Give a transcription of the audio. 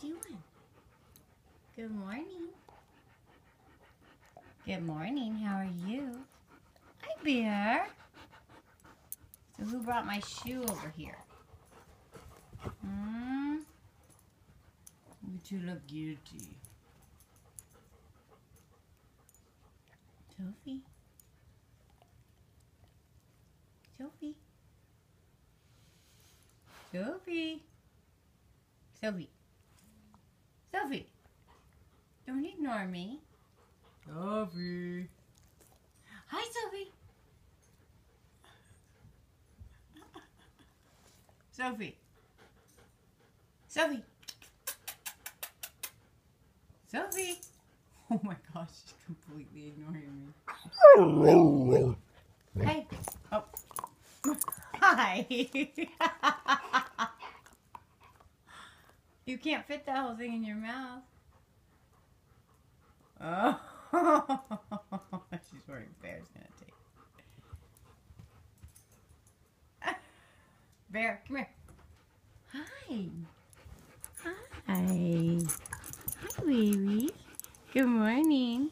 doing? Good morning. Good morning. How are you? Hi, Bear. So who brought my shoe over here? You look guilty. Sophie. Sophie. Sophie. Sophie. Sophie. Don't ignore me. Sophie. Hi, Sophie. Sophie. Sophie. Sophie. Oh my gosh, she's completely ignoring me. Hey. Oh. Hi. You can't fit that whole thing in your mouth. Oh. She's worried Bear's gonna take. Bear, come here. Hi. Hi. Hi, baby. Good morning.